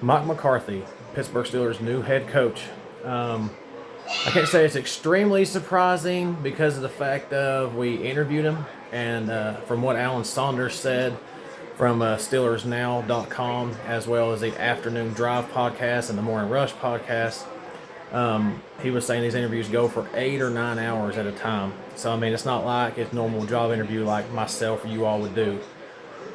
Mike McCarthy, Pittsburgh Steelers' new head coach. I can't say it's extremely surprising because of the fact of we interviewed him, and from what Alan Saunders said from SteelersNow.com, as well as the Afternoon Drive podcast and the Morning Rush podcast, he was saying these interviews go for 8 or 9 hours at a time. So I mean, it's not like it's normal job interview like myself or you all would do.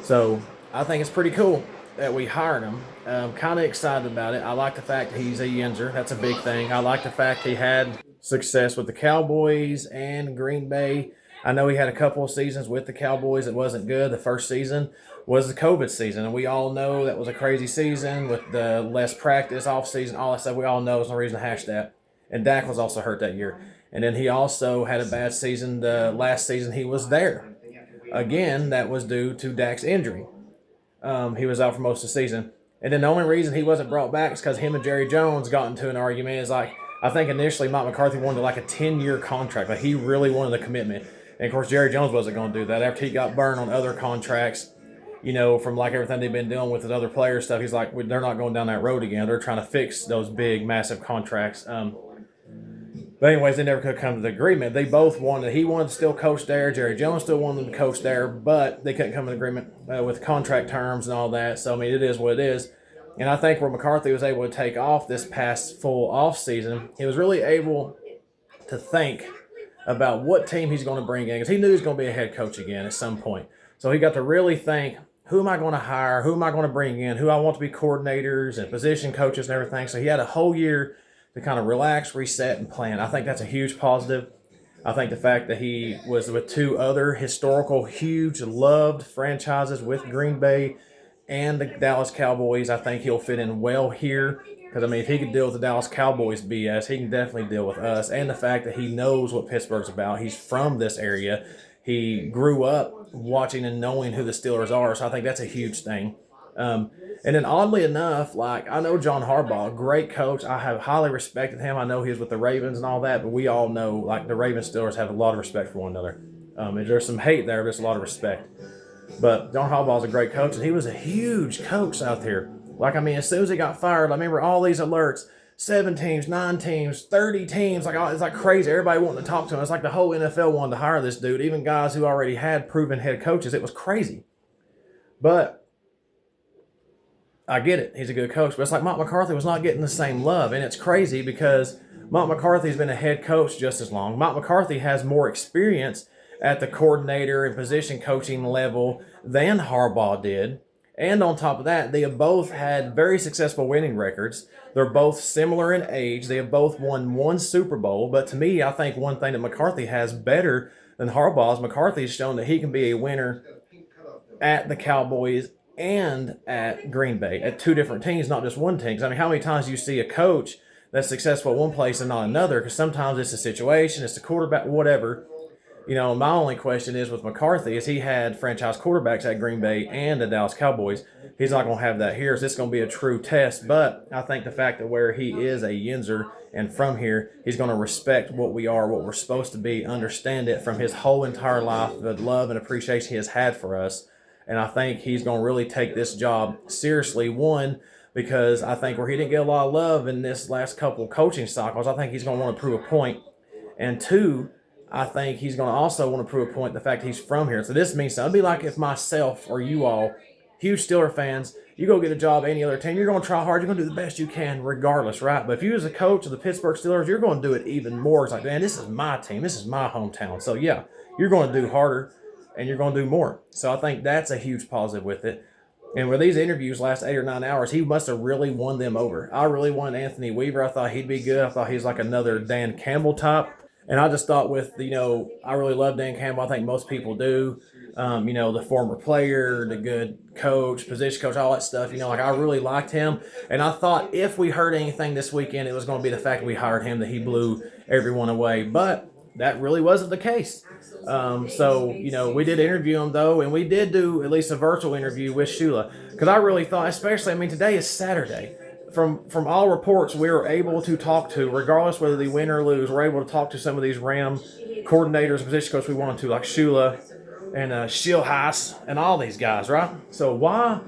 So I think it's pretty cool that we hired him. I'm kind of excited about it. I like the fact that he's a Yinzer. That's a big thing. I like the fact he had success with the Cowboys and Green Bay. I know he had a couple of seasons with the Cowboys that wasn't good. The first season was the COVID season, and we all know that was a crazy season with the less practice, off season, all that stuff. We all know there's no reason to hash that. And Dak was also hurt that year. And then he also had a bad season the last season he was there. Again, that was due to Dak's injury. He was out for most of the season. And then the only reason he wasn't brought back is because him and Jerry Jones got into an argument. It's like, I think initially Mike McCarthy wanted like a 10-year contract. Like he really wanted the commitment. And of course, Jerry Jones wasn't going to do that. After he got burned on other contracts, from like everything they've been dealing with other player stuff, he's like, they're not going down that road again. They're trying to fix those big, massive contracts. But anyways, they never could come to the agreement. They both wanted. He wanted to still coach there. Jerry Jones still wanted them to coach there, but they couldn't come to an agreement with contract terms and all that. So I mean, it is what it is. And I think where McCarthy was able to take off this past full off season, he was really able to think about what team he's going to bring in, because he knew he was going to be a head coach again at some point. So he got to really think, who am I going to hire? Who am I going to bring in? Who I want to be coordinators and position coaches and everything. So he had a whole year to kind of relax, reset, and plan. I think that's a huge positive. I think the fact that he was with two other historical, huge, loved franchises with Green Bay and the Dallas Cowboys, I think he'll fit in well here. Because, I mean, if he can deal with the Dallas Cowboys BS, he can definitely deal with us. And the fact that he knows what Pittsburgh's about. He's from this area. He grew up watching and knowing who the Steelers are. So I think that's a huge thing. And then oddly enough, like I know John Harbaugh, great coach. I have highly respected him. I know he was with the Ravens and all that, but we all know like the Ravens Steelers have a lot of respect for one another. And there's some hate there, but there's a lot of respect. But John Harbaugh is a great coach, and he was a huge coach out here. Like, I mean, as soon as he got fired, I remember all these alerts, 7 teams, 9 teams, 30 teams, like it's like crazy. Everybody wanting to talk to him. It's like the whole NFL wanted to hire this dude, even guys who already had proven head coaches. It was crazy. But I get it. He's a good coach. But it's like Mike McCarthy was not getting the same love. And it's crazy because Mike McCarthy's been a head coach just as long. Mike McCarthy has more experience at the coordinator and position coaching level than Harbaugh did. And on top of that, they have both had very successful winning records. They're both similar in age. They have both won one Super Bowl. But to me, I think one thing that McCarthy has better than Harbaugh is McCarthy's shown that he can be a winner at the Cowboys and at Green Bay, at two different teams, not just one team. Because I mean, how many times do you see a coach that's successful at one place and not another? Because sometimes it's a situation, it's the quarterback, whatever. My only question is with McCarthy is he had franchise quarterbacks at Green Bay and the Dallas Cowboys. He's not going to have that here. So it's going to be a true test. But I think the fact that where he is a Yinzer and from here, he's going to respect what we are, what we're supposed to be, understand it from his whole entire life, the love and appreciation he has had for us. And I think he's going to really take this job seriously. One, because I think where he didn't get a lot of love in this last couple of coaching cycles, I think he's going to want to prove a point. And two, I think he's going to also want to prove a point the fact he's from here. So this means something. It'd be like if myself or you all, huge Steeler fans, you go get a job at any other team, you're going to try hard, you're going to do the best you can regardless, right? But if you as a coach of the Pittsburgh Steelers, you're going to do it even more. It's like, man, this is my team. This is my hometown. So yeah, you're going to do harder and you're going to do more. So I think that's a huge positive with it. And with these interviews last 8 or 9 hours, he must have really won them over. I really wanted Anthony Weaver. I thought he'd be good. I thought he's like another Dan Campbell type. And I just thought with, I really love Dan Campbell. I think most people do. The former player, the good coach, position coach, all that stuff. I really liked him. And I thought if we heard anything this weekend, it was going to be the fact that we hired him, that he blew everyone away. But that really wasn't the case. We did interview him, though, and we did do at least a virtual interview with Shula. Because I really thought, especially, today is Saturday. From all reports, we were able to talk to, regardless whether they win or lose, we're able to talk to some of these Ram coordinators and position coaches we wanted to, like Shula and Shilhaas and all these guys, right? So why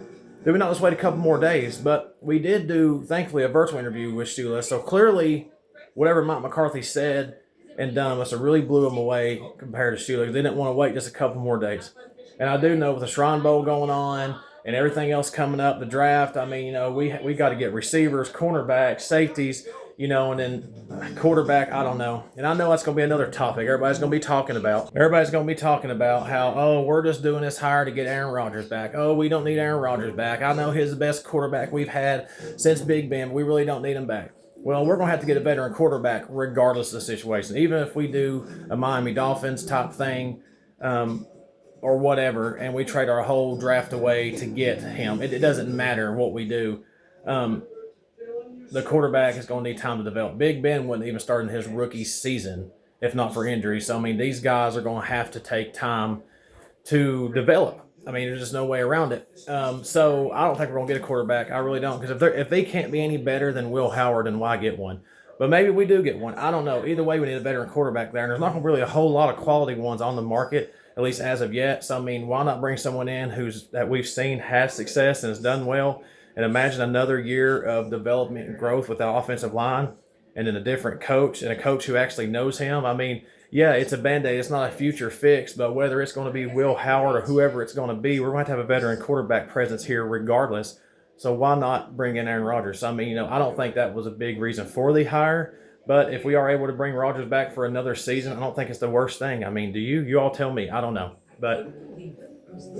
Did we not just wait a couple more days? But we did do, thankfully, a virtual interview with Shula. So clearly, whatever Mike McCarthy said and done must have really blew him away compared to Shula. They didn't want to wait just a couple more days. And I do know with the Shrine Bowl going on and everything else coming up, the draft, I mean, we got to get receivers, cornerbacks, safeties, and then quarterback, I don't know. And I know that's going to be another topic everybody's going to be talking about. Everybody's going to be talking about how, oh, we're just doing this hire to get Aaron Rodgers back. Oh, we don't need Aaron Rodgers back. I know he's the best quarterback we've had since Big Ben. But we really don't need him back. Well, we're going to have to get a veteran quarterback regardless of the situation. Even if we do a Miami Dolphins type thing, or whatever, and we trade our whole draft away to get him. It doesn't matter what we do. The quarterback is going to need time to develop. Big Ben wouldn't even start in his rookie season if not for injury. So, I mean, these guys are going to have to take time to develop. I mean, there's just no way around it. So I don't think we're going to get a quarterback. I really don't. Because if they can't be any better than Will Howard, then why get one? But maybe we do get one. I don't know. Either way, we need a veteran quarterback there. And there's not really a whole lot of quality ones on the market, at least as of yet. So, I mean, why not bring someone in that we've seen has success and has done well? And imagine another year of development and growth with the offensive line and then a different coach and a coach who actually knows him. I mean, yeah, it's a Band-Aid. It's not a future fix, but whether it's going to be Will Howard or whoever it's going to be, we're going to have a veteran quarterback presence here regardless. So why not bring in Aaron Rodgers? I mean, I don't think that was a big reason for the hire, but if we are able to bring Rodgers back for another season, I don't think it's the worst thing. I mean, do you? You all tell me. I don't know. But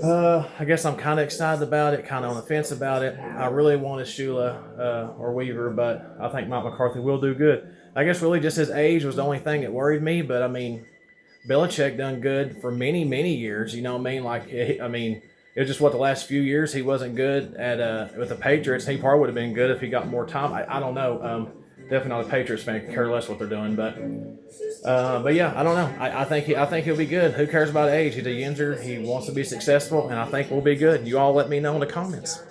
I guess I'm kind of excited about it, kind of on the fence about it. I really wanted Shula or Weaver, but I think Mike McCarthy will do good. I guess really just his age was the only thing that worried me, but I mean, Belichick done good for many, many years. You know what I mean? It was just the last few years he wasn't good at with the Patriots. He probably would have been good if he got more time. I don't know. Definitely not a Patriots fan. Could care less what they're doing, but yeah, I don't know. I think he'll be good. Who cares about age? He's a user. He wants to be successful, and I think we'll be good. You all let me know in the comments.